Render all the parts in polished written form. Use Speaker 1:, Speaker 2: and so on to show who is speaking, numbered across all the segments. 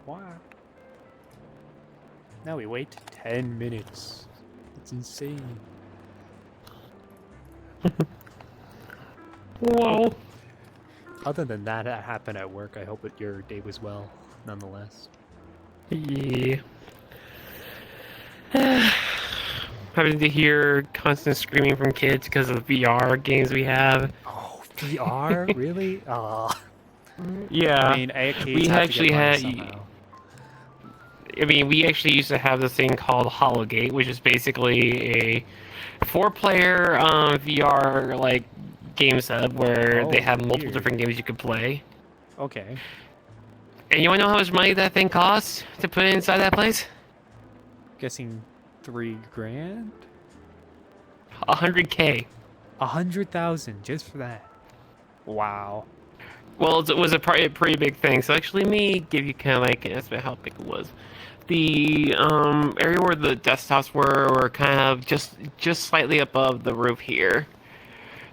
Speaker 1: Wow. Now we wait 10 minutes. It's insane.
Speaker 2: Whoa.
Speaker 1: Other than that happened at work, I hope that your day was well, nonetheless.
Speaker 2: Yeah. Having to hear constant screaming from kids because of the VR games we have.
Speaker 1: Oh, VR? Really? Oh.
Speaker 2: Yeah.
Speaker 1: I mean, kids
Speaker 2: We
Speaker 1: have to get
Speaker 2: actually
Speaker 1: money
Speaker 2: had.
Speaker 1: somehow.
Speaker 2: I mean, we actually used to have this thing called Hologate, which is basically a four-player VR like game setup where they
Speaker 1: Oh,
Speaker 2: have multiple
Speaker 1: weird.
Speaker 2: different games you could play.
Speaker 1: Okay.
Speaker 2: And you want to know how much money that thing costs to put inside that place?
Speaker 1: Guessing 3 grand?
Speaker 2: 100K.
Speaker 1: 100,000 just for that. Wow.
Speaker 2: Well, it was a pretty big thing. So actually, let me give you kind of like an estimate how big it was. The area where the desktops were kind of just slightly above the roof here.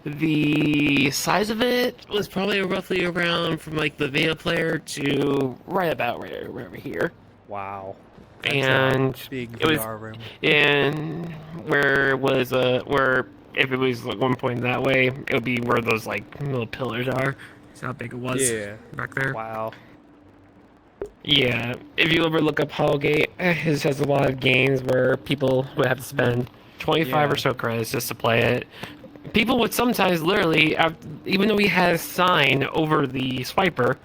Speaker 2: The size of it was probably roughly around from like the video player to right over here.
Speaker 1: Wow. That's
Speaker 2: And
Speaker 1: a big
Speaker 2: it was
Speaker 1: VR room.
Speaker 2: in where it was where if it was like one point that way, it would be where those like little pillars are. That's how big it was back there.
Speaker 1: Wow.
Speaker 2: Yeah, if you ever look up Holgate, it has a lot of games where people would have to spend 25 or so credits just to play it. People would sometimes literally, even though we had a sign over the swiper,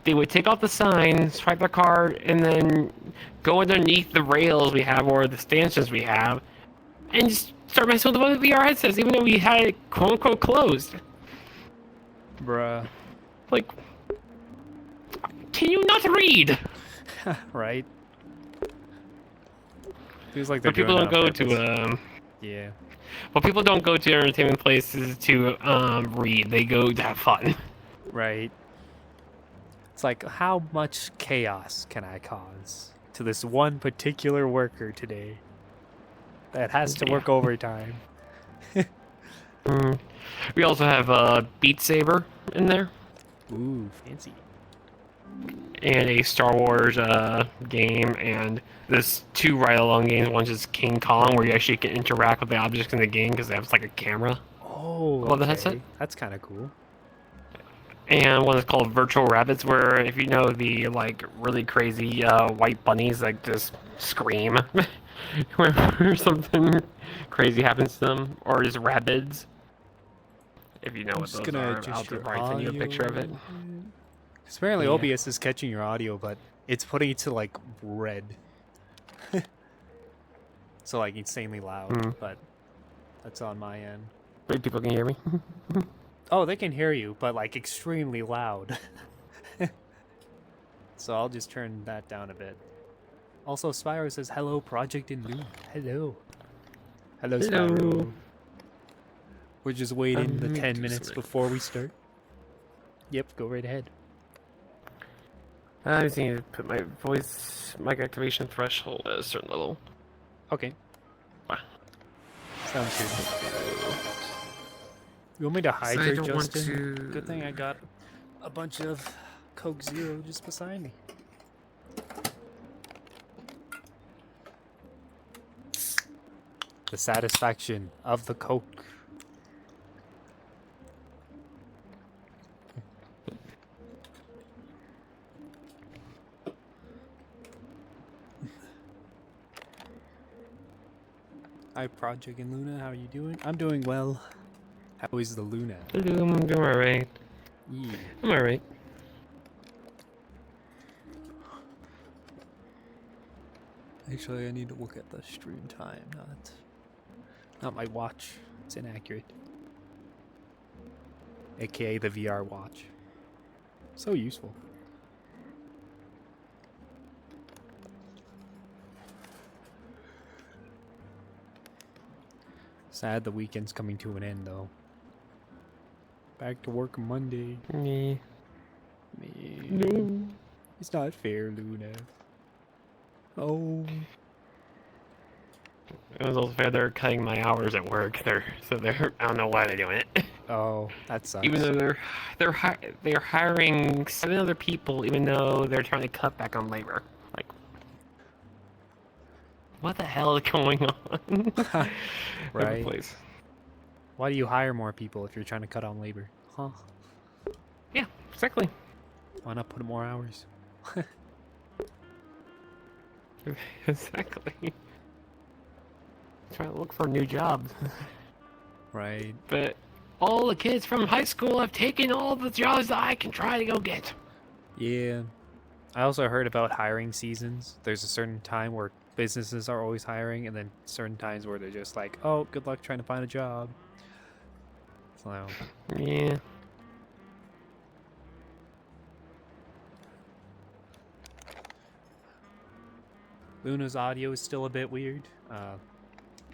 Speaker 2: they would take off the sign, swipe their card, and then go underneath the rails we have or the stanchions we have, and just start messing with the VR headsets, even though we had it quote unquote closed.
Speaker 1: Bruh.
Speaker 2: Like, can you not read?
Speaker 1: Right? Feels like they're
Speaker 2: But people
Speaker 1: doing
Speaker 2: don't
Speaker 1: that on
Speaker 2: go
Speaker 1: purpose.
Speaker 2: to
Speaker 1: Yeah.
Speaker 2: well, people don't go to entertainment places to read. They go to have fun.
Speaker 1: Right. It's like, how much chaos can I cause to this one particular worker today that has to work overtime?
Speaker 2: We also have Beat Saber in there.
Speaker 1: Ooh, fancy.
Speaker 2: And a Star Wars game, and there's 2 ride-along games. One's just King Kong, where you actually can interact with the objects in the game because they have like a camera.
Speaker 1: Oh,
Speaker 2: Above the
Speaker 1: okay.
Speaker 2: headset.
Speaker 1: That's kind of cool.
Speaker 2: And one is called Virtual Rabbits, where if you know the like really crazy white bunnies that just scream when something crazy happens to them, or just rabbits. If you know
Speaker 1: I'm
Speaker 2: what
Speaker 1: just
Speaker 2: those
Speaker 1: gonna
Speaker 2: are,
Speaker 1: adjust
Speaker 2: I'll
Speaker 1: your
Speaker 2: probably send you a picture of it.
Speaker 1: Because apparently
Speaker 2: Yeah.
Speaker 1: OBS is catching your audio, but it's putting it to like red. So like insanely loud, but that's on my end.
Speaker 2: Wait, people can hear me.
Speaker 1: Oh, they can hear you, but like extremely loud. So I'll just turn that down a bit. Also, Spyro says, hello, Project in Loon. Hello. Hello, Spyro. We're just waiting the 10 minutes before we start. Yep, go right ahead.
Speaker 2: I just need to put my voice mic activation threshold at a certain level.
Speaker 1: Okay.
Speaker 2: Wow.
Speaker 1: Sounds good. You want me to hide
Speaker 2: I
Speaker 1: your
Speaker 2: don't want
Speaker 1: Justin?
Speaker 2: to-
Speaker 1: Good thing I got a bunch of Coke Zero just beside me. The satisfaction of the Coke. Hi, Project and Luna. How are you doing? I'm doing well. How is the Luna?
Speaker 2: I'm doing alright.
Speaker 1: Yeah.
Speaker 2: I'm alright.
Speaker 1: Actually, I need to look at the stream time, not my watch. It's inaccurate. AKA the VR watch. So useful. Sad the weekend's coming to an end, though. Back to work Monday.
Speaker 2: Me.
Speaker 1: No. It's not fair, Luna. Oh.
Speaker 2: It was also fair they're cutting my hours at work. I don't know why they're doing it.
Speaker 1: Oh, that sucks.
Speaker 2: Even though they're hiring 7 other people, even though they're trying to cut back on labor. Like, what the hell is going on? Every
Speaker 1: Right.
Speaker 2: place.
Speaker 1: Why do you hire more people if you're trying to cut on labor? Huh?
Speaker 2: Yeah, exactly.
Speaker 1: Why not put in more hours?
Speaker 2: Exactly. Trying to look for new jobs.
Speaker 1: Right.
Speaker 2: But all the kids from high school have taken all the jobs that I can try to go get.
Speaker 1: Yeah. I also heard about hiring seasons. There's a certain time where businesses are always hiring, and then certain times where they're just like, oh, good luck trying to find a job. So,
Speaker 2: Yeah.
Speaker 1: Luna's audio is still a bit weird.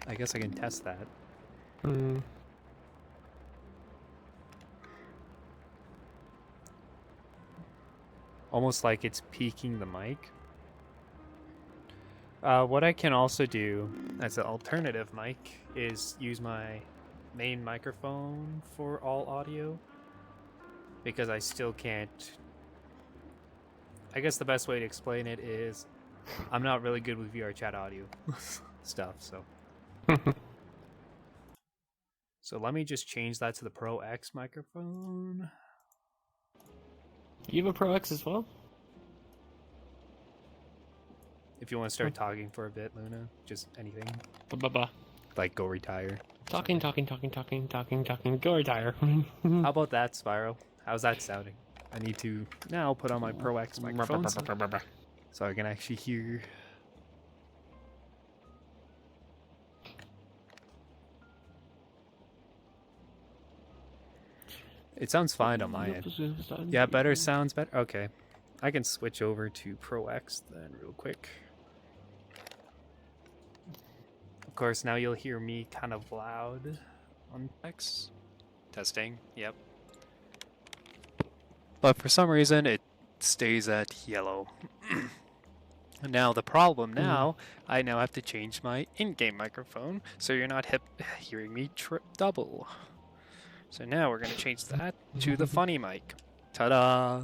Speaker 1: I guess I can test that.
Speaker 2: Hmm.
Speaker 1: Almost like it's peaking the mic. What I can also do as an alternative mic is use my main microphone for all audio, because I still can't. I guess the best way to explain it is I'm not really good with VR chat audio stuff, so. So let me just change that to the Pro X microphone.
Speaker 2: You have a Pro X as well?
Speaker 1: If you want to start talking for a bit, Luna, just anything.
Speaker 2: Ba-ba-ba.
Speaker 1: Like go retire.
Speaker 2: Talking. Go retire.
Speaker 1: How about that, Spiral? How's that sounding? I need to now put on my Pro X microphone so I can actually hear. It sounds fine on my end. Yeah, better sounds better. Okay. I can switch over to Pro X then real quick. Of course, now you'll hear me kind of loud on X. Testing, yep. But for some reason, it stays at yellow. Now, the problem now, I now have to change my in-game microphone, so you're not hearing me double. So now we're going to change that to the funny mic. Ta-da!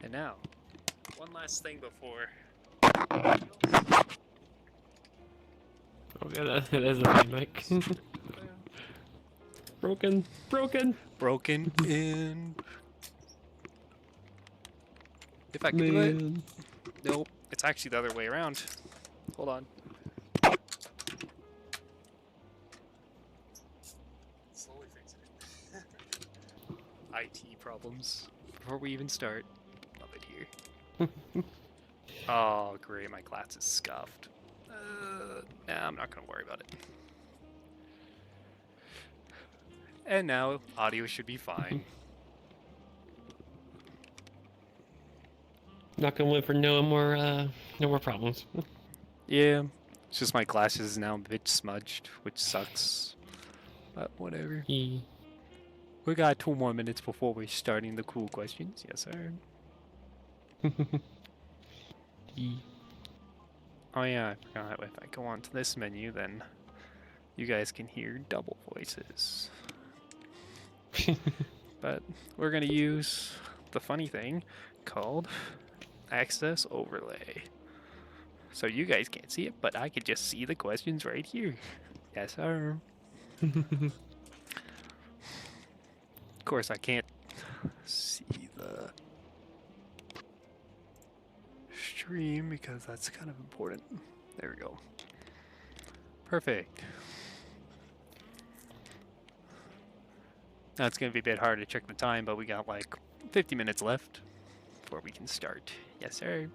Speaker 1: And now, one last thing before...
Speaker 2: Oh yeah, that is a funny mic. Broken
Speaker 1: in... If I can do it. Nope, it's actually the other way around. Hold on. Slowly fix it. IT problems before we even start. Love it here. Oh, great, my glass is scuffed. Nah, I'm not gonna worry about it. And now audio should be fine.
Speaker 2: Not gonna wait for no more problems.
Speaker 1: Yeah, it's just my glasses is now a bit smudged, which sucks. But whatever.
Speaker 2: Yeah.
Speaker 1: We got 2 more minutes before we're starting the cool questions. Yes, sir. Oh yeah, I forgot. If I go on to this menu, then you guys can hear double voices. But we're gonna use the funny thing called Access Overlay. So you guys can't see it, but I could just see the questions right here. Yes, sir. Of course, I can't see the stream because that's kind of important. There we go. Perfect. Now it's going to be a bit hard to check the time, but we got like 50 minutes left before we can start. Yes, sir.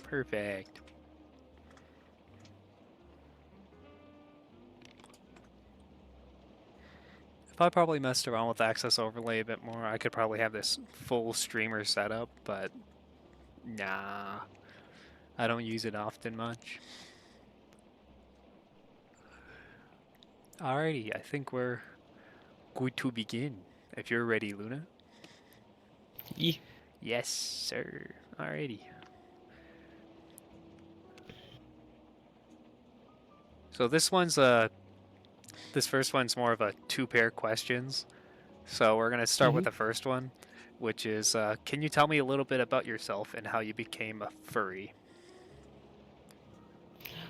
Speaker 1: Perfect. If I probably messed around with Access Overlay a bit more, I could probably have this full streamer setup, but nah. I don't use it often much. Alrighty, I think we're good to begin. If you're ready, Luna.
Speaker 2: Yeah.
Speaker 1: Yes, sir. Alrighty. So this first one's more of a two-pair questions. So we're gonna start with
Speaker 2: Hmm.
Speaker 1: the first one, which is, can you tell me a little bit about yourself and how you became a furry?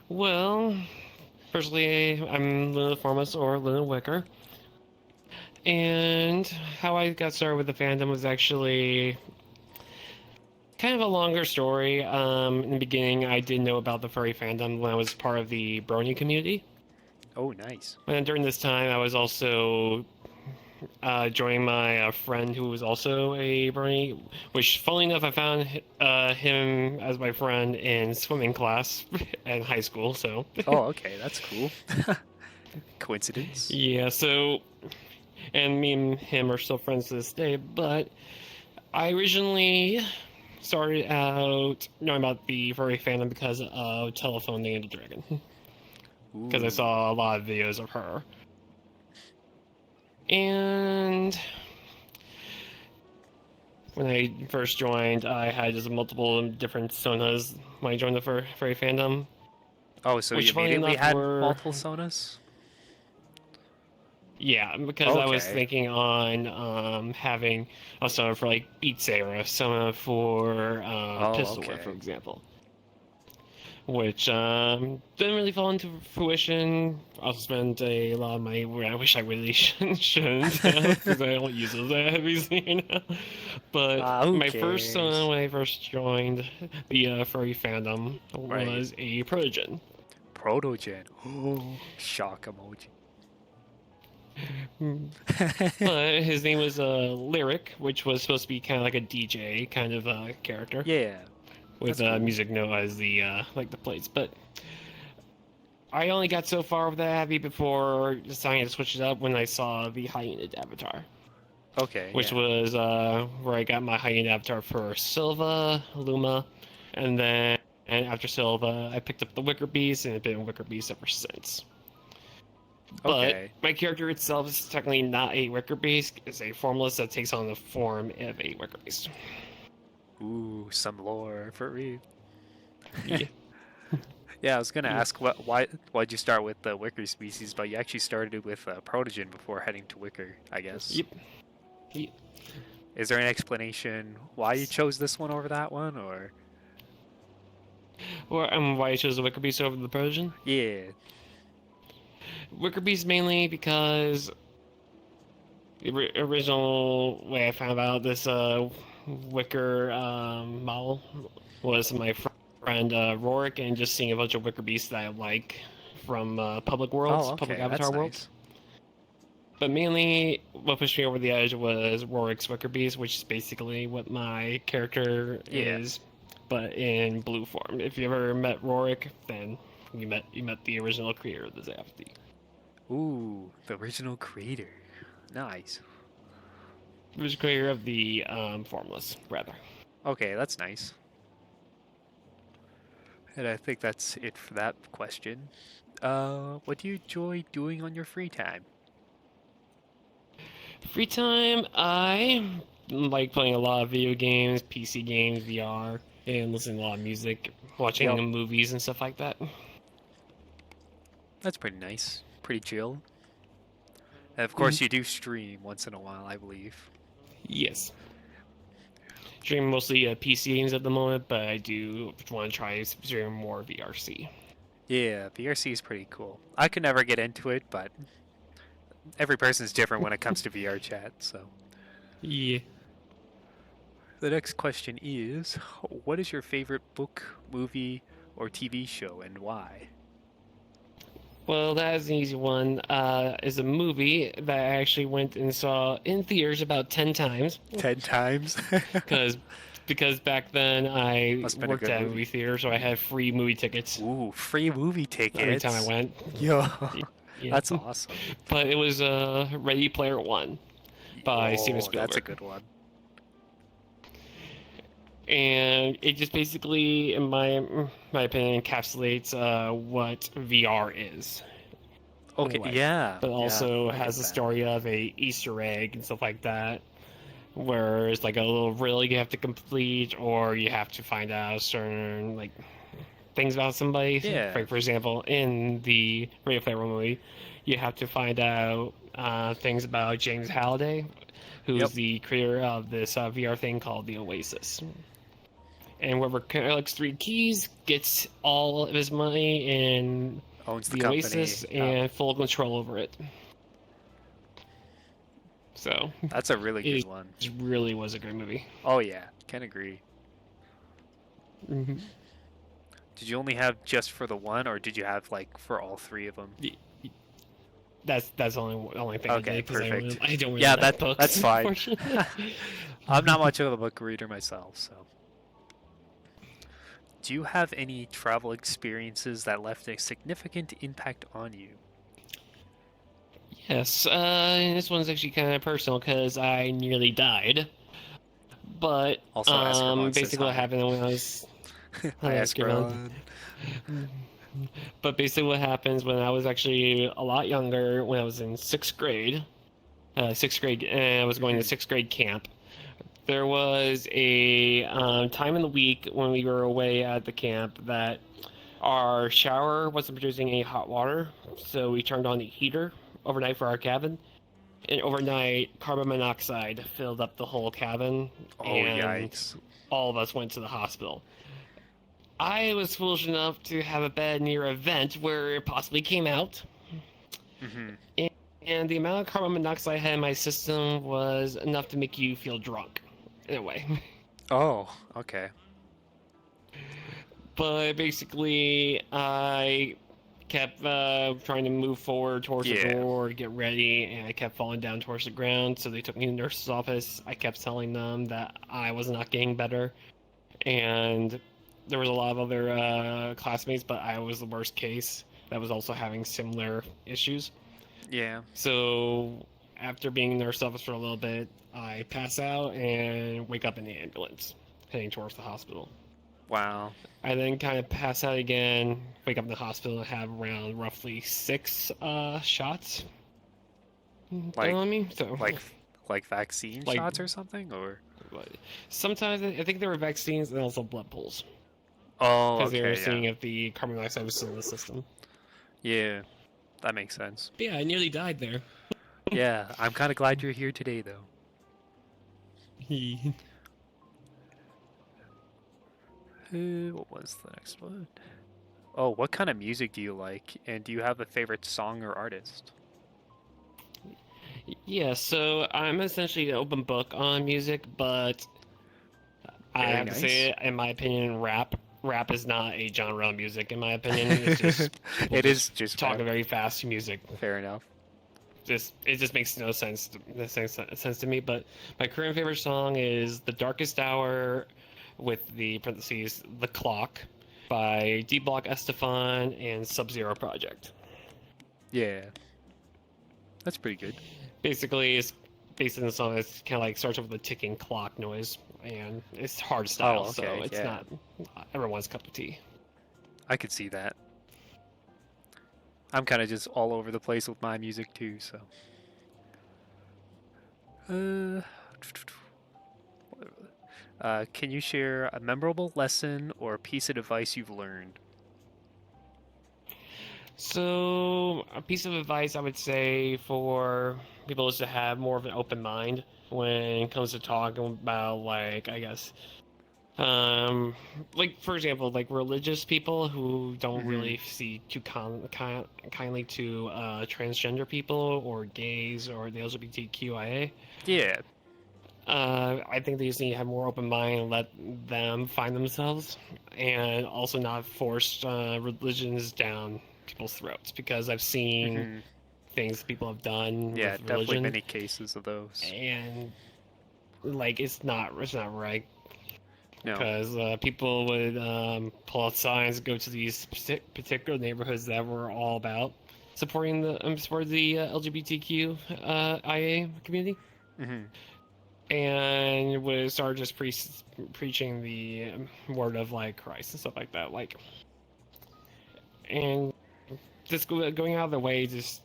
Speaker 2: Well, personally, I'm Lunaformless or Luna Wicker. And how I got started with the fandom was actually kind of a longer story. In the beginning, I did know about the furry fandom when I was part of the Brony community.
Speaker 1: Oh, nice.
Speaker 2: And during this time, I was also joining my friend who was also a Brony, which, funnily enough, I found him as my friend in swimming class in high school. So,
Speaker 1: Oh, okay, that's cool. Coincidence?
Speaker 2: yeah, so, and me and him are still friends to this day, but I originally started out knowing about the furry fandom because of Telephone the Angel Dragon, because I
Speaker 1: Ooh.
Speaker 2: saw a lot of videos of her. And when I first joined, I had just multiple different sonas when I joined the furry fandom,
Speaker 1: Oh, so you
Speaker 2: which, funny
Speaker 1: immediately
Speaker 2: enough,
Speaker 1: had
Speaker 2: were,
Speaker 1: multiple sonas?
Speaker 2: yeah, because I was
Speaker 1: Okay.
Speaker 2: thinking on having a sona for like Beat Saber, a sona for
Speaker 1: Oh,
Speaker 2: Pistol Whip, for
Speaker 1: okay.
Speaker 2: example, which didn't really fall into fruition. I also spent a lot of money where I wish I really shouldn't have, because I don't use those that heavy, you know. But
Speaker 1: Ah, who
Speaker 2: my first son,
Speaker 1: cares?
Speaker 2: when I first joined the furry fandom,
Speaker 1: Right.
Speaker 2: was a Protogen.
Speaker 1: Protogen. Oh, shock emoji.
Speaker 2: But his name was Lyric, which was supposed to be kind of like a DJ kind of character
Speaker 1: Yeah,
Speaker 2: with
Speaker 1: that's cool.
Speaker 2: music note as the like the plates. But I only got so far with that heavy before deciding to switch it up when I saw the Hyaenid avatar,
Speaker 1: Okay,
Speaker 2: which
Speaker 1: yeah.
Speaker 2: was where I got my Hyaenid avatar for Silva, Luma, and then and after Silva, I picked up the Wicker Beast and have been Wicker Beast ever since. But
Speaker 1: Okay.
Speaker 2: my character itself is technically not a Wicker Beast; it's a formless that takes on the form of a Wicker Beast.
Speaker 1: Ooh, some lore for real.
Speaker 2: Yeah,
Speaker 1: Yeah, I was gonna
Speaker 2: yeah,
Speaker 1: ask why'd you start with the Wicker species, but you actually started with Protogen before heading to Wicker, I guess.
Speaker 2: yep, yep.
Speaker 1: Is there an explanation why you chose this one over that one, or?
Speaker 2: Or why I chose the Wicker Beast over the Persian.
Speaker 1: Yeah.
Speaker 2: Wicker Beast mainly because the original way I found out this Wicker model was my friend Rorik, and just seeing a bunch of Wicker Beasts that I like from Public
Speaker 1: Oh,
Speaker 2: Worlds, Public
Speaker 1: okay,
Speaker 2: Avatar
Speaker 1: that's
Speaker 2: Worlds.
Speaker 1: nice.
Speaker 2: But mainly, what pushed me over the edge was Rorik's Wicker Beast, which is basically what my character
Speaker 1: Yeah.
Speaker 2: is, but in blue form. If you ever met Rorik, then you met the original creator of the Zafty.
Speaker 1: Ooh, the original creator. Nice.
Speaker 2: He was the creator of the Formless, rather.
Speaker 1: Okay, that's nice. And I think that's it for that question. What do you enjoy doing on your free time?
Speaker 2: Free time, I like playing a lot of video games, PC games, VR, and listening to a lot of music, watching
Speaker 1: Yep,
Speaker 2: movies and stuff like that.
Speaker 1: that's pretty nice. Pretty chill. And of
Speaker 2: Mhm.
Speaker 1: course, you do stream once in a while, I believe.
Speaker 2: Yes. Stream mostly PC games at the moment, but I do want to try stream more VRC.
Speaker 1: Yeah, VRC is pretty cool. I could never get into it, but every person's different when it comes to VR chat, so.
Speaker 2: Yeah.
Speaker 1: The next question is, what is your favorite book, movie, or TV show and why?
Speaker 2: Well, that is an easy one. Is a movie that I actually went and saw in theaters about 10 times.
Speaker 1: 10 times?
Speaker 2: because because back then I
Speaker 1: Must have been a
Speaker 2: worked
Speaker 1: good
Speaker 2: at a movie
Speaker 1: movie.
Speaker 2: theater, so I had free movie tickets
Speaker 1: Ooh, free movie
Speaker 2: every time I
Speaker 1: tickets.
Speaker 2: went.
Speaker 1: Yo,
Speaker 2: Yeah,
Speaker 1: that's awesome.
Speaker 2: but it was Ready Player One by Steven
Speaker 1: Oh, that's a
Speaker 2: Spielberg,
Speaker 1: good one.
Speaker 2: and it just basically, in my opinion, encapsulates what VR is in a
Speaker 1: Okay,
Speaker 2: way,
Speaker 1: yeah,
Speaker 2: but
Speaker 1: yeah,
Speaker 2: also
Speaker 1: I get
Speaker 2: has a
Speaker 1: that.
Speaker 2: story of a Easter egg and stuff like that. where it's like a little riddle you have to complete, or you have to find out certain like things about somebody.
Speaker 1: Yeah.
Speaker 2: For example, in the Radio Playroom movie, you have to find out things about James Halliday,
Speaker 1: Yep.
Speaker 2: who's the creator of this VR thing called the Oasis. And whoever collects 3 keys gets all of his money in
Speaker 1: Owns the
Speaker 2: the
Speaker 1: company.
Speaker 2: Oasis and full control over it. So
Speaker 1: That's a really good
Speaker 2: it
Speaker 1: one.
Speaker 2: really was a great movie.
Speaker 1: Oh yeah, can agree.
Speaker 2: Mm-hmm.
Speaker 1: Did you only have just for the one, or did you have like for all three of them?
Speaker 2: That's the only thing I
Speaker 1: Okay,
Speaker 2: did because
Speaker 1: perfect.
Speaker 2: I don't really
Speaker 1: Yeah,
Speaker 2: like books,
Speaker 1: that's fine.
Speaker 2: unfortunately.
Speaker 1: I'm not much of a book reader myself, so. Do you have any travel experiences that left a significant impact on you?
Speaker 2: Yes, this one's actually kind of personal because I nearly died. But
Speaker 1: Also, Escarmon says
Speaker 2: basically what
Speaker 1: hi.
Speaker 2: happened when I was
Speaker 1: Hi,
Speaker 2: given.
Speaker 1: Escarmon.
Speaker 2: But basically what happens when I was actually a lot younger, when I was in sixth grade, and I was going to
Speaker 1: Mhm.
Speaker 2: sixth grade camp. There was a time in the week when we were away at the camp that our shower wasn't producing any hot water, so we turned on the heater overnight for our cabin. And overnight, carbon monoxide filled up the whole cabin,
Speaker 1: Oh,
Speaker 2: and
Speaker 1: yikes.
Speaker 2: all of us went to the hospital. I was foolish enough to have a bed near a vent where it possibly came out,
Speaker 1: Hmm.
Speaker 2: and the amount of carbon monoxide I had in my system was enough to make you feel drunk, in a way.
Speaker 1: Oh, okay.
Speaker 2: But basically, I kept trying to move forward towards the
Speaker 1: Yeah.
Speaker 2: door, get ready, and I kept falling down towards the ground. So they took me to the nurse's office. I kept telling them that I was not getting better, and there was a lot of other classmates, but I was the worst case that was also having similar issues.
Speaker 1: Yeah.
Speaker 2: So after being in the nurse's office for a little bit, I pass out and wake up in the ambulance, heading towards the hospital.
Speaker 1: Wow.
Speaker 2: I then kind of pass out again, wake up in the hospital, and have around roughly 6 shots done
Speaker 1: Like,
Speaker 2: on me. So,
Speaker 1: like, like vaccine
Speaker 2: like,
Speaker 1: shots or something, or?
Speaker 2: sometimes I think there were vaccines and also blood pools
Speaker 1: Oh,
Speaker 2: because they were
Speaker 1: okay, yeah.
Speaker 2: seeing if the carbon monoxide was still in the system.
Speaker 1: Yeah, that makes sense.
Speaker 2: But yeah, I nearly died there.
Speaker 1: Yeah, I'm kind of glad you're here today, though. What was the next one? Oh, what kind of music do you like? And do you have a favorite song or artist?
Speaker 2: Yeah, so I'm essentially an open book on music, but I
Speaker 1: Very
Speaker 2: have to
Speaker 1: nice.
Speaker 2: say, in my opinion, rap is not a genre of music. In my opinion, it's just people
Speaker 1: It is
Speaker 2: just
Speaker 1: just rap.
Speaker 2: talking very fast music.
Speaker 1: Fair enough.
Speaker 2: It just makes no sense to me. But my current favorite song is "The Darkest Hour," with the parentheses "The Clock" by D Block Estefan and Sub Zero Project.
Speaker 1: Yeah, that's pretty good.
Speaker 2: Basically, it's based in the song. It's kind of like starts with a ticking clock noise, and it's hard
Speaker 1: Oh,
Speaker 2: style, so
Speaker 1: okay,
Speaker 2: it's
Speaker 1: yeah.
Speaker 2: not everyone's cup of tea.
Speaker 1: I could see that. I'm kind of just all over the place with my music too, so. Uh, can you share a memorable lesson or piece of advice you've learned?
Speaker 2: So, a piece of advice I would say for people is to have more of an open mind when it comes to talking about, like, I guess, like for example, like religious people who don't
Speaker 1: Hmm.
Speaker 2: really see too kindly to transgender people or gays or the LGBTQIA.
Speaker 1: Yeah.
Speaker 2: I think they just need to have more open mind and let them find themselves, and also not force religions down people's throats. Because I've seen
Speaker 1: Hmm.
Speaker 2: things people have done
Speaker 1: Yeah,
Speaker 2: with
Speaker 1: definitely
Speaker 2: religion,
Speaker 1: many cases of those.
Speaker 2: and like it's not right.
Speaker 1: No.
Speaker 2: Because people would pull out signs, go to these particular neighborhoods that were all about supporting the LGBTQ IA community,
Speaker 1: Hmm.
Speaker 2: and would start just preaching the word of like Christ and stuff like that, like, and just going out of the way just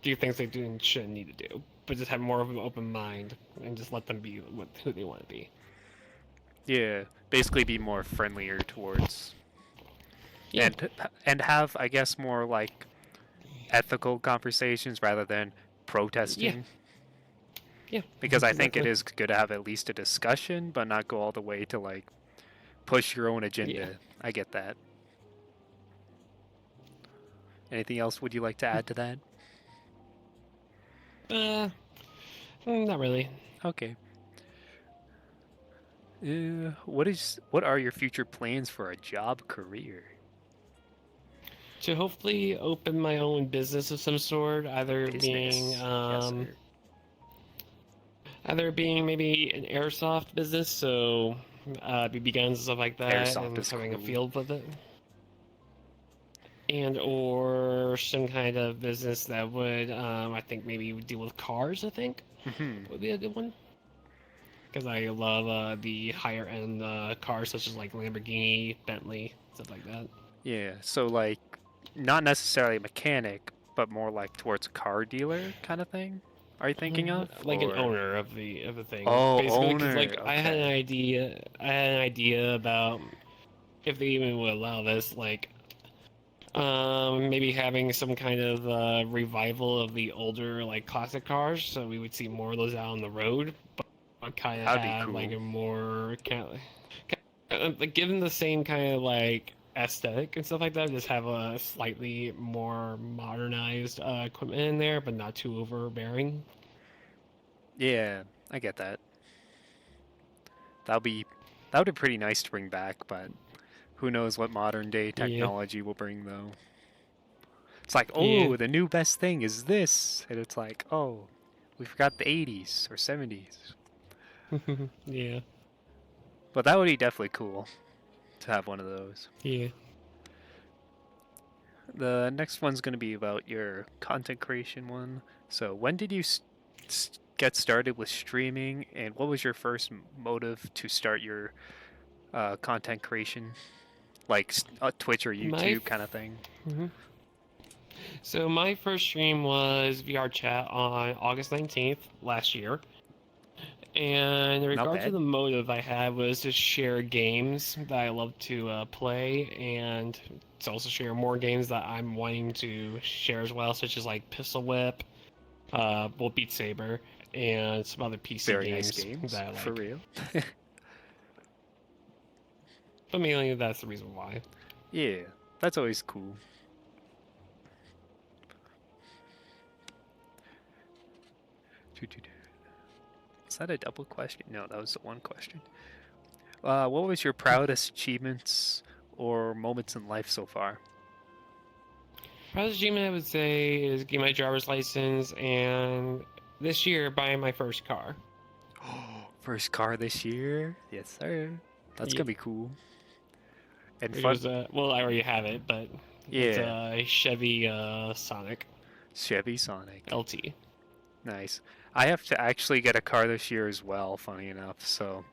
Speaker 2: do things they do and shouldn't need to do, but just have more of an open mind and just let them be who they want to be.
Speaker 1: Yeah, basically be more friendlier towards
Speaker 2: Yeah,
Speaker 1: and have, I guess, more like ethical conversations rather than
Speaker 2: yeah,
Speaker 1: protesting.
Speaker 2: yeah.
Speaker 1: Because I think it
Speaker 2: Exactly.
Speaker 1: is good to have at least a discussion, but not go all the way to like push your own
Speaker 2: Yeah.
Speaker 1: agenda. I get that. Anything else would you like to add to that?
Speaker 2: Uh, Not really.
Speaker 1: Okay. What are your future plans for a job career?
Speaker 2: To hopefully open my own business of some sort,
Speaker 1: Business. Yes, sir.
Speaker 2: either being maybe an airsoft business, so BB guns and stuff like that,
Speaker 1: Airsoft
Speaker 2: and
Speaker 1: is
Speaker 2: having a
Speaker 1: cool.
Speaker 2: field with it, and or some kind of business that would, I think maybe deal with cars. I think
Speaker 1: Hmm.
Speaker 2: would be a good one because I love the higher end cars such as like Lamborghini, Bentley, stuff like that.
Speaker 1: Yeah, so like not necessarily a mechanic, but more like towards a car dealer kind of thing. Are you thinking of?
Speaker 2: Like an
Speaker 1: Or
Speaker 2: owner of the thing,
Speaker 1: oh,
Speaker 2: basically. Because
Speaker 1: owner.
Speaker 2: like
Speaker 1: Okay.
Speaker 2: I had an idea about if they even would allow this, like maybe having some kind of revival of the older like classic cars, so we would see more of those out on the road, but kind of
Speaker 1: That'd be
Speaker 2: have like
Speaker 1: cool.
Speaker 2: a more like given the same kind of like aesthetic and stuff like that, just have a slightly more modernized equipment in there, but not too overbearing.
Speaker 1: Yeah, I get that. That'll be that would be pretty nice to bring back, but who knows what modern day
Speaker 2: Yeah,
Speaker 1: technology will bring though. It's like,
Speaker 2: yeah,
Speaker 1: oh, the new best thing is this, and it's like, oh, we forgot the 80s or 70s.
Speaker 2: yeah,
Speaker 1: But that would be definitely cool to have one of those.
Speaker 2: yeah.
Speaker 1: The next one's going to be about your content creation one. So, when did you get started with streaming, and what was your first motive to start your content creation, like Twitch or
Speaker 2: My
Speaker 1: YouTube kind of thing?
Speaker 2: mhm. So my first stream was VR chat on August 19th last year. And in
Speaker 1: Not
Speaker 2: regard to
Speaker 1: bad.
Speaker 2: the motive I had was to share games that I love to play, and to also share more games that I'm wanting to share as well, such as like Pistol Whip, Beat Saber, and some other PC
Speaker 1: Very nice
Speaker 2: games
Speaker 1: games,
Speaker 2: that I
Speaker 1: for
Speaker 2: like.
Speaker 1: real.
Speaker 2: But mainly that's the reason why.
Speaker 1: Yeah, that's always cool. Is that a double question? No, that was the one question. What was your proudest achievements or moments in life so far?
Speaker 2: Proudest achievement I would say is getting my driver's license and this year buying my first car.
Speaker 1: First car this year? Yes, sir. That's
Speaker 2: Yeah.
Speaker 1: gonna be cool and
Speaker 2: Which
Speaker 1: fun.
Speaker 2: was well, I already have it, but it's
Speaker 1: Yeah,
Speaker 2: a Chevy Sonic
Speaker 1: Chevy Sonic.
Speaker 2: LT.
Speaker 1: Nice. I have to actually get a car this year as well, funny enough, so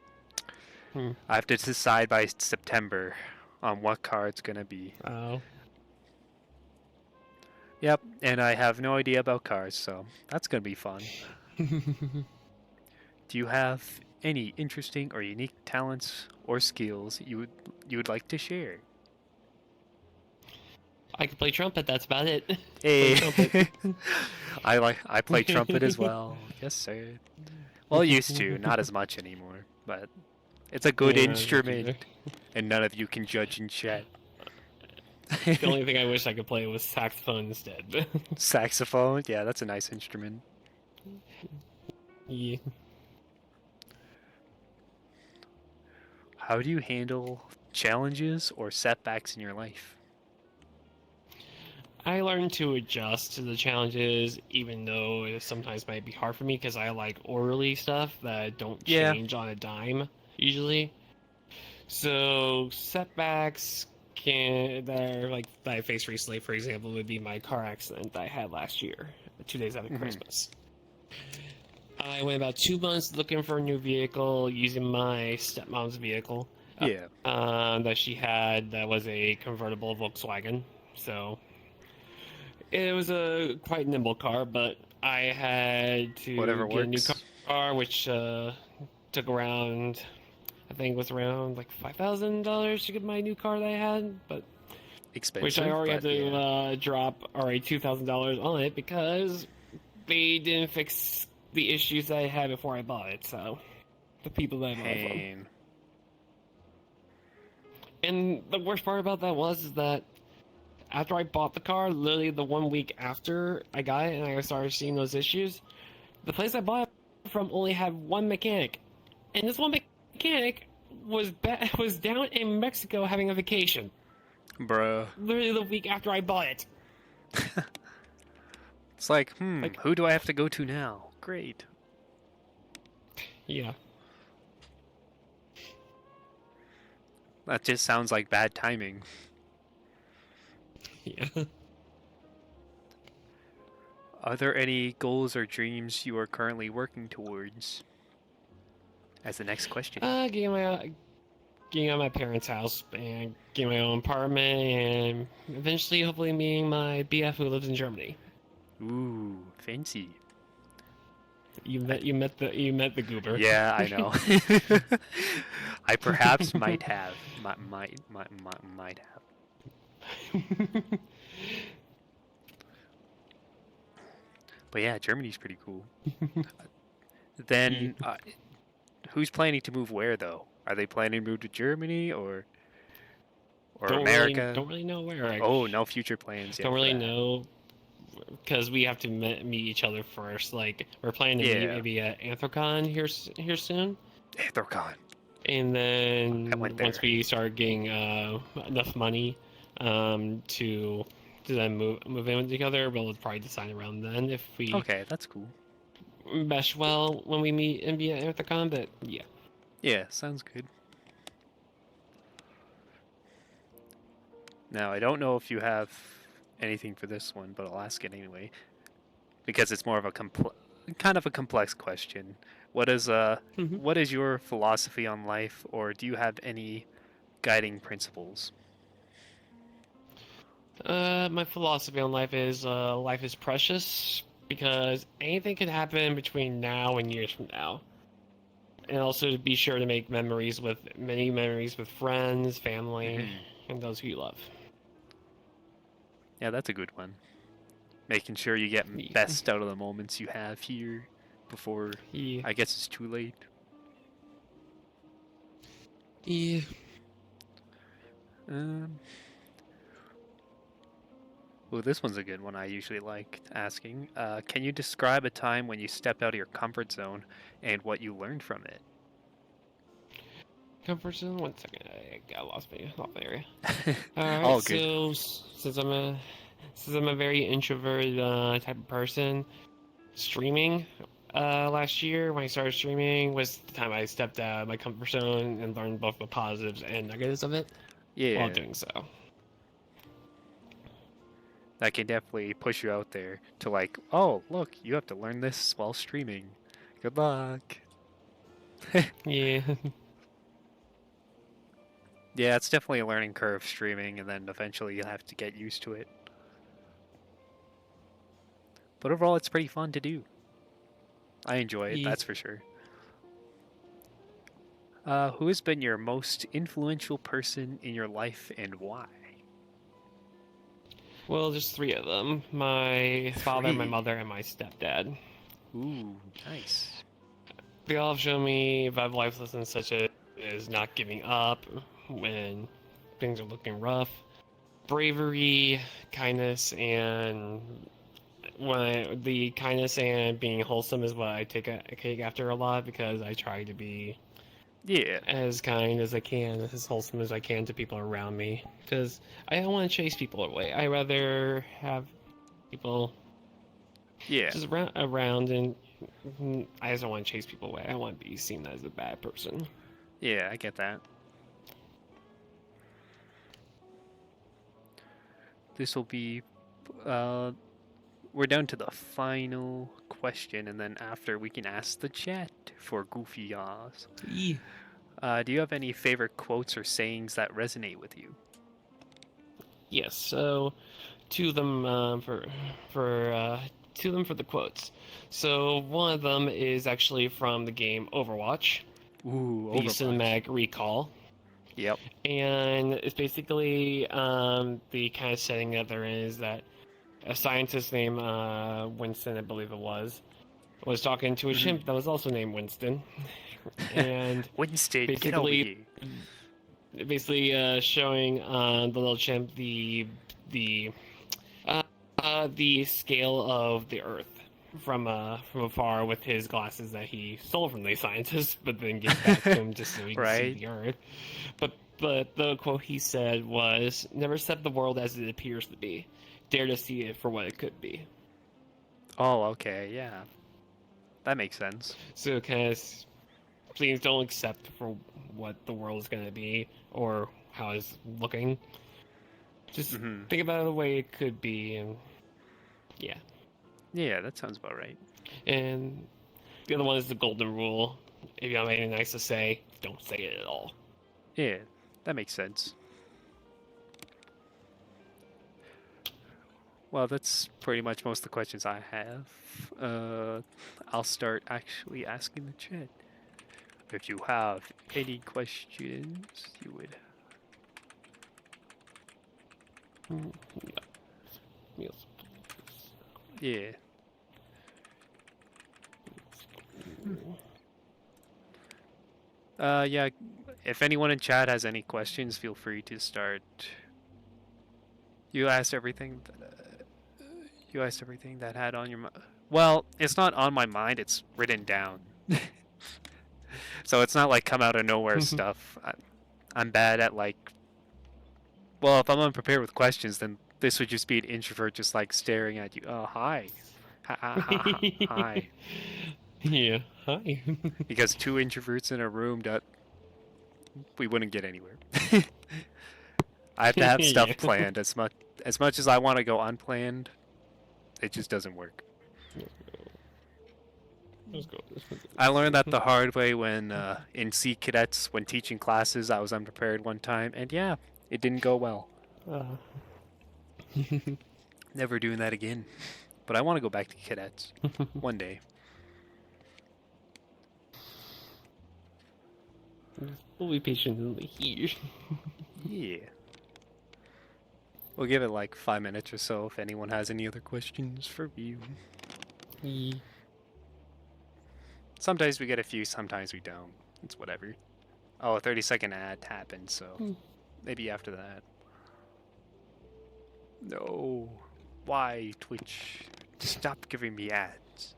Speaker 2: Hmm.
Speaker 1: I have to decide by September on what car it's gonna be.
Speaker 2: Oh.
Speaker 1: Yep, and I have no idea about cars, so that's gonna be fun. Do you have any interesting or unique talents or skills you would like to share?
Speaker 2: I can play trumpet. That's about it. Play the
Speaker 1: Hey,
Speaker 2: trumpet.
Speaker 1: I play trumpet as well. Yes, sir. Well, used to, not as much anymore, but it's a good
Speaker 2: Yeah, not as much
Speaker 1: instrument,
Speaker 2: either.
Speaker 1: and none of you can judge in chat.
Speaker 2: The only thing I wish I could play was saxophone instead.
Speaker 1: Saxophone, yeah, that's a nice instrument.
Speaker 2: Yeah.
Speaker 1: How do you handle challenges or setbacks in your life?
Speaker 2: I learned to adjust to the challenges, even though it sometimes might be hard for me because I like orderly stuff that don't
Speaker 1: Yeah.
Speaker 2: change on a dime usually. So setbacks that are like that I faced recently, for example, would be my car accident that I had last year, 2 days after
Speaker 1: Hmm.
Speaker 2: Christmas. I went about 2 months looking for a new vehicle using my stepmom's vehicle
Speaker 1: Yeah.
Speaker 2: that she had that was a convertible Volkswagen. So It was a quite nimble car, but I had to
Speaker 1: Whatever
Speaker 2: get a new
Speaker 1: works.
Speaker 2: car, which took around, I think it was around like $5,000 to get my new car that I had, but which I
Speaker 1: Expensive,
Speaker 2: already had
Speaker 1: but
Speaker 2: to
Speaker 1: yeah.
Speaker 2: drop already $2,000 on it because they didn't fix the issues that I had before I bought it. So the people that I bought it from.
Speaker 1: Pain.
Speaker 2: And the worst part about that was is that after I bought the car, literally the 1 week after I got it and I started seeing those issues, the place I bought it from only had one mechanic, and this one mechanic was down in Mexico having a vacation.
Speaker 1: Bruh.
Speaker 2: Literally the week after I bought it.
Speaker 1: It's like,
Speaker 2: Like,
Speaker 1: who do I have to go to now? Great.
Speaker 2: yeah,
Speaker 1: That just sounds like bad timing.
Speaker 2: yeah.
Speaker 1: Are there any goals or dreams you are currently working towards? As the next question.
Speaker 2: Getting out of my parents' house and getting my own apartment, and eventually, hopefully, meeting my BF who lives in Germany.
Speaker 1: Ooh, fancy.
Speaker 2: You
Speaker 1: I,
Speaker 2: met the goober.
Speaker 1: yeah, I know. I perhaps might have. Might have. But yeah, Germany's pretty cool.
Speaker 2: Yeah.
Speaker 1: Then, who's planning to move where though? Are they planning to move to Germany or America?
Speaker 2: Don't really know where. I
Speaker 1: Oh, no future plans
Speaker 2: don't
Speaker 1: yet for
Speaker 2: really
Speaker 1: that.
Speaker 2: know because we have to meet each other first. Like we're planning to meet
Speaker 1: Yeah,
Speaker 2: maybe at Anthrocon here soon,
Speaker 1: they're gone.
Speaker 2: and
Speaker 1: I went
Speaker 2: then once
Speaker 1: there.
Speaker 2: we start getting enough money to then move in with each other, we'll probably decide around then if we
Speaker 1: Okay, that's cool.
Speaker 2: mesh well when we meet and be at Anthrocon. But yeah.
Speaker 1: Yeah, sounds good. Now, I don't know if you have anything for this one, but I'll ask it anyway because it's more of a kind of a complex question. What is
Speaker 2: Hmm.
Speaker 1: what is your philosophy on life, or do you have any guiding principles?
Speaker 2: My philosophy on life is precious because anything can happen between now and years from now. And also be sure to make many memories with friends, family,
Speaker 1: Hmm.
Speaker 2: and those who you love.
Speaker 1: Yeah, that's a good one. Making sure you get
Speaker 2: Yeah.
Speaker 1: best out of the moments you have here before
Speaker 2: Yeah.
Speaker 1: I guess it's too late.
Speaker 2: Yeah.
Speaker 1: Um, well, this one's a good one I usually like asking. Can you describe a time when you stepped out of your comfort zone and what you learned from
Speaker 2: Comfort zone. 1 second. I got lost my area.
Speaker 1: it?
Speaker 2: All right.
Speaker 1: All good.
Speaker 2: So since I'm a very introverted type of person, streaming last year when I started streaming was the time I stepped out of my comfort zone and learned both the positives and negatives of it while
Speaker 1: Yeah,
Speaker 2: doing so.
Speaker 1: that can definitely push you out there to like, oh, look, you have to learn this while streaming. Good luck.
Speaker 2: Yeah.
Speaker 1: Yeah, it's definitely a learning curve streaming, and then eventually you'll have to get used to it. But overall, it's pretty fun to do. I enjoy it,
Speaker 2: Yeah.
Speaker 1: that's for sure. Who has been your most influential person in your life and why?
Speaker 2: Well, just three of them: my father, my
Speaker 1: Three.
Speaker 2: mother, and my stepdad.
Speaker 1: Ooh, nice.
Speaker 2: They all have shown me valuable life lessons such as not giving up when things are looking rough, bravery, kindness, and the kindness and being wholesome is what I take after a lot because I try to be
Speaker 1: Yeah,
Speaker 2: as kind as I can, as wholesome as I can to people around me. Because I don't want to chase people away. I rather have people
Speaker 1: yeah,
Speaker 2: just around, and I just don't want to chase people away. I don't want to be seen as a bad person.
Speaker 1: yeah, I get that. This will be, uh, we're down to the final question, and then after we can ask the chat for goofy yaws.
Speaker 2: Yeah.
Speaker 1: Do you have any favorite quotes or sayings that resonate with you?
Speaker 2: Yes. So to them for the quotes. So one of them is actually from the game Overwatch,
Speaker 1: Ooh,
Speaker 2: the
Speaker 1: Overwatch.
Speaker 2: cinematic recall,
Speaker 1: Yep.
Speaker 2: and it's basically the kind of setting that they're in is that a scientist named Winston, I believe it was talking to a chimp that was also named Winston, and
Speaker 1: Winston, get over here.
Speaker 2: basically showing the little chimp the the scale of the Earth from afar with his glasses that he stole from the scientist, but then gave back to him just so he can see
Speaker 1: Right.
Speaker 2: the Earth. But the quote he said was, "Never accept the world as it appears to be. Dare to see it for what it could be."
Speaker 1: Oh, okay, yeah. That makes sense.
Speaker 2: So kind of, please don't accept for what the world is going to be or how it's looking. Just think about it the way it could be, and yeah.
Speaker 1: Yeah, that sounds about right.
Speaker 2: And the other one is the golden rule. If you don't have anything nice to say, don't say it at all.
Speaker 1: Yeah, that makes sense. Well, that's pretty much most of the questions I have. I'll start actually asking the chat. If you have any questions, you would. Yeah. Yeah. If anyone in chat has any questions, feel free to start. You asked everything. You asked everything that had on your mind. Well, it's not on my mind. It's written down. So it's not like come out of nowhere stuff. I'm bad at like. Well, if I'm unprepared with questions, then this would just be an introvert just like staring at you. Oh, hi. Hi.
Speaker 2: Yeah, hi.
Speaker 1: Because two introverts in a room, that we wouldn't get anywhere. I have to have stuff
Speaker 2: Yeah.
Speaker 1: planned. As much as I want to go unplanned, it just doesn't work.
Speaker 2: Let's go.
Speaker 1: I learned that the hard way when in Sea Cadets, when teaching classes, I was unprepared one time, and yeah, it didn't go well. Never doing that again. But I want to go back to cadets one day.
Speaker 2: We'll be patiently here.
Speaker 1: Yeah. We'll give it like 5 minutes or so if anyone has any other questions for you. Sometimes we get a few, sometimes we don't. It's whatever. Oh, a 30-second ad happened, so maybe after that. No. Why, Twitch? Stop giving me ads.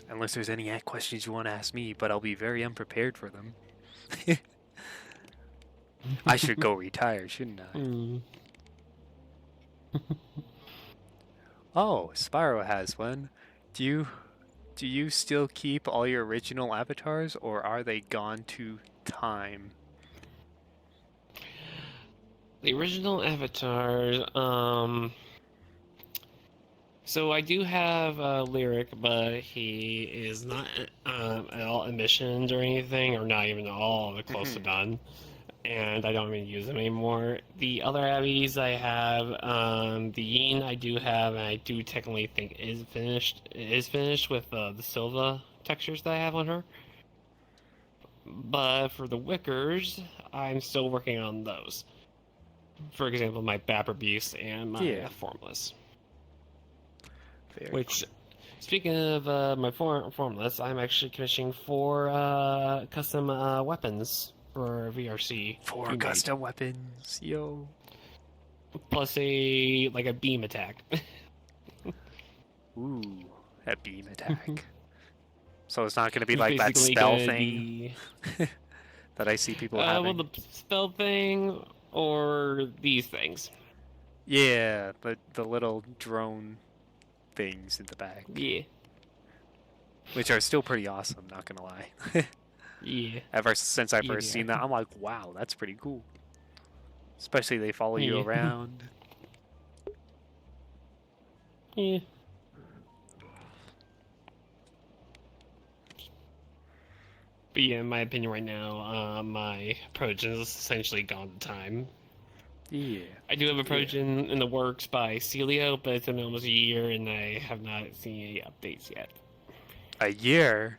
Speaker 1: Unless there's any ad questions you want to ask me, but I'll be very unprepared for them. I should go retire, shouldn't I? Oh, Spyro has one. Do you still keep all your original avatars, or are they gone to time?
Speaker 2: The original avatars, so I do have Lyric, but he is not at all emissions or anything, or not even at all close to done. And I don't even use them anymore. The other Abbeys I have, the Yin I do have, and I do technically think is finished. It is finished with the Silva textures that I have on her. But for the Wickers, I'm still working on those. For example, my Bapper Beast and my Formless.
Speaker 1: Very
Speaker 2: Which, speaking of my Formless, I'm actually commissioning 4 custom weapons for VRC.
Speaker 1: 4 custom weapons, yo.
Speaker 2: Plus a beam attack.
Speaker 1: Ooh, a beam attack. So it's not going to be like that spell thing that I see people having.
Speaker 2: Well, the spell thing or these things.
Speaker 1: Yeah, the little drone things in the back.
Speaker 2: Yeah.
Speaker 1: Which are still pretty awesome, not gonna lie.
Speaker 2: Yeah.
Speaker 1: Ever since I first seen that, I'm like, wow, that's pretty cool. Especially they follow you around.
Speaker 2: Yeah. But yeah, in my opinion, right now, my Progen is essentially gone to time.
Speaker 1: Yeah.
Speaker 2: I do have a Progen in the works by Celio, but it's been almost a year, and I have not seen any updates yet.
Speaker 1: A year?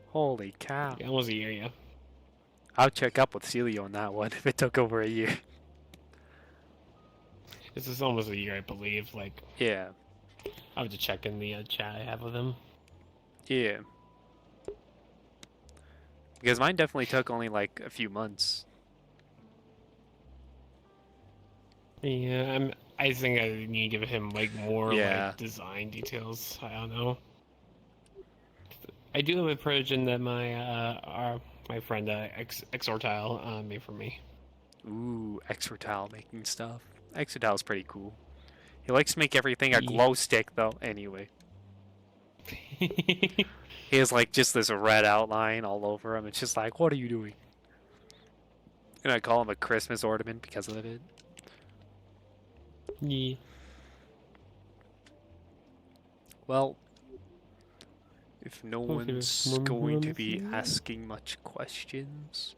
Speaker 1: Holy cow.
Speaker 2: Yeah, almost a year, yeah.
Speaker 1: I'll check up with Celio on that one if it took over a year.
Speaker 2: This is almost a year, I believe. Like,
Speaker 1: Yeah.
Speaker 2: I'll have to check in the chat I have with him.
Speaker 1: Yeah. Because mine definitely took only like a few months.
Speaker 2: Yeah, I think I need to give him like more
Speaker 1: Yeah.
Speaker 2: like design details. I don't know. I do have a Progen that my friend Exortile made for me.
Speaker 1: Ooh, Exortile making stuff. Exortile's pretty cool. He likes to make everything a
Speaker 2: Yeah.
Speaker 1: glow stick though, anyway. He has like just this red outline all over him. It's just like, what are you doing? And I call him a Christmas ornament because of it.
Speaker 2: Yeah.
Speaker 1: Well, if no
Speaker 2: Okay,
Speaker 1: one's going to be asking much questions,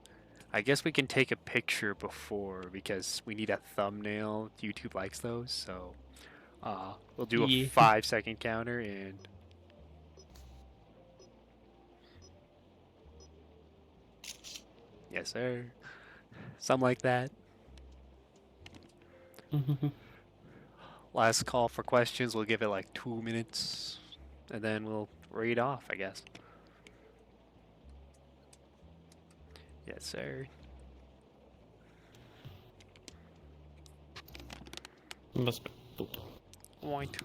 Speaker 1: I guess we can take a picture before because we need a thumbnail. YouTube likes those, so we'll do a
Speaker 2: Yeah.
Speaker 1: 5-second counter and yes, sir. Something like that. Last call for questions. We'll give it like 2 minutes, and then we'll read off, I guess. Yes, sir.
Speaker 2: Must be.
Speaker 1: Point.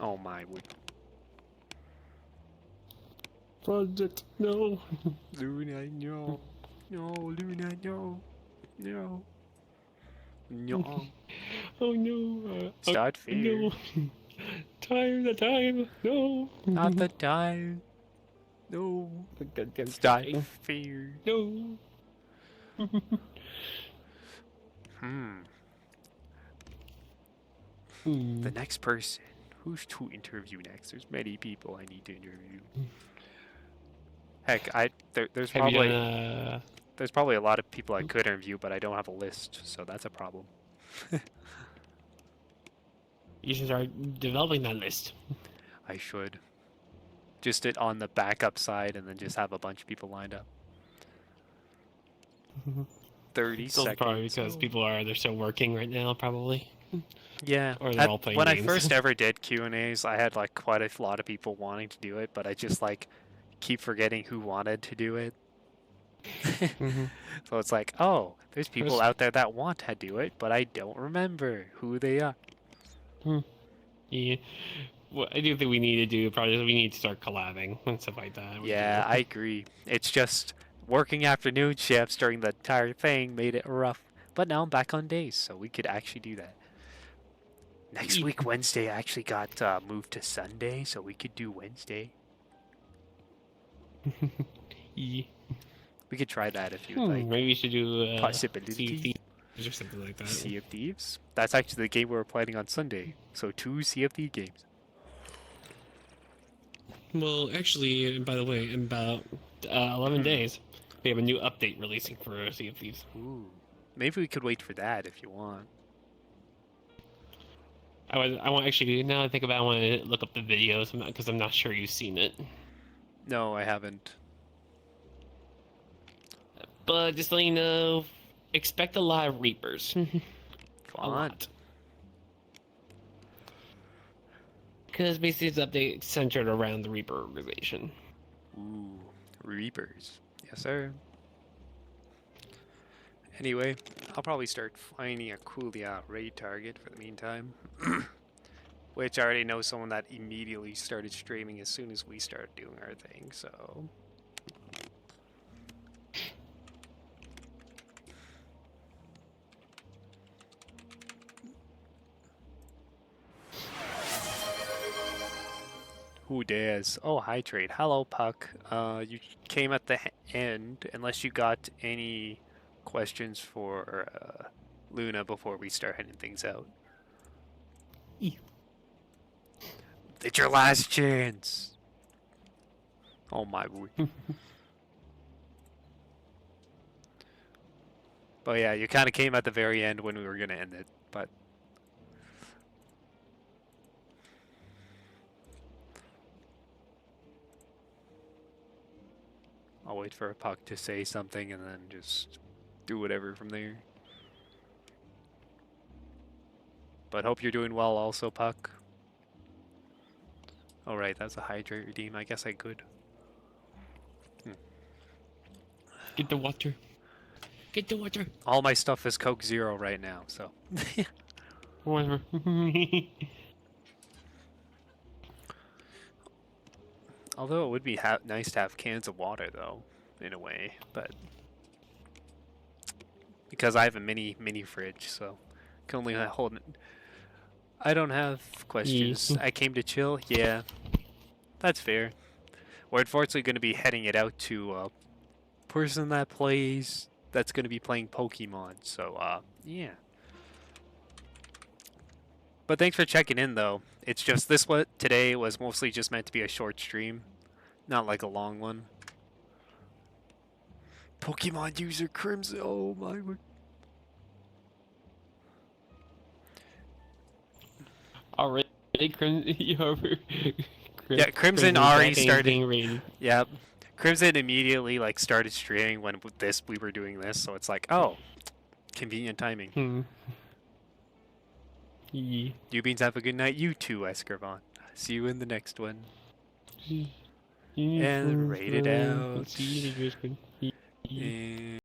Speaker 1: Oh my wood.
Speaker 2: Project, no.
Speaker 1: Luna, no. No, Luna, no. No. No.
Speaker 2: Oh no.
Speaker 1: Start fear.
Speaker 2: No. The time. No.
Speaker 1: Not the time. No. Start fear.
Speaker 2: No.
Speaker 1: The next person. Who's to interview next? There's many people I need to interview. Heck, there's probably there's probably a lot of people I could interview, but I don't have a list, so that's a problem.
Speaker 2: You should start developing that list.
Speaker 1: I should. Just it on the backup side and then just have a bunch of people lined up. 30 seconds.
Speaker 2: Probably because they're still working right now, probably.
Speaker 1: Yeah.
Speaker 2: Or they're all playing
Speaker 1: when
Speaker 2: games.
Speaker 1: I first ever did Q&As, I had like quite a lot of people wanting to do it, but I just like keep forgetting who wanted to do it. So it's like, oh, there's people out there that want to do it, but I don't remember who they are.
Speaker 2: Yeah. What I do think we need to do probably is we need to start collabing and stuff like that.
Speaker 1: Yeah, I agree. It's just working afternoon shifts during the entire thing made it rough. But now I'm back on days, so we could actually do that. Next week, Wednesday, actually got moved to Sunday, so we could do Wednesday.
Speaker 2: Yeah.
Speaker 1: We could try that if you'd like.
Speaker 2: Maybe we should do
Speaker 1: Possibility.
Speaker 2: or something like that.
Speaker 1: Sea of Thieves? That's actually the game we were playing on Sunday. So 2 Sea of Thieves games.
Speaker 2: Well, actually, by the way, in about 11 days, we have a new update releasing for Sea of Thieves.
Speaker 1: Ooh. Maybe we could wait for that if you want.
Speaker 2: I want actually, now I think about it, I want to look up the videos because I'm not sure you've seen it.
Speaker 1: No, I haven't.
Speaker 2: But just to let you know, expect a lot of Reapers. A lot. Because basically it's an update centered around the Reaper organization.
Speaker 1: Ooh, Reapers. Yes, sir. Anyway, I'll probably start finding a coolly out raid target for the meantime. Which I already know someone that immediately started streaming as soon as we started doing our thing, so... Who dares? Oh, hi, Trade. Hello, Puck. You came at the end, unless you got any questions for Luna before we start heading things out. It's your last chance. Oh my word. But yeah, you kind of came at the very end when we were gonna end it, but. I'll wait for a Puck to say something and then just do whatever from there. But hope you're doing well also, Puck. Oh right, that's a hydrate redeem. I guess I could.
Speaker 2: Get the water. Get the water.
Speaker 1: All my stuff is Coke Zero right now, so.
Speaker 2: Whatever.
Speaker 1: Although it would be nice to have cans of water, though, in a way. But because I have a mini fridge, so can only hold it. I don't have questions. I came to chill. Yeah, that's fair. We're unfortunately going to be heading it out to a person that's going to be playing Pokemon. So yeah. But thanks for checking in, though. It's just today was mostly just meant to be a short stream, not like a long one. Pokemon user Crimson. Oh my word.
Speaker 2: Already, Crimson.
Speaker 1: Yeah, Crimson already started. Yeah, Crimson immediately like started streaming when we were doing this, so it's like, oh, convenient timing.
Speaker 2: Yeah.
Speaker 1: You beans have a good night. You too, Escarvon. See you in the next one. And rate it out. And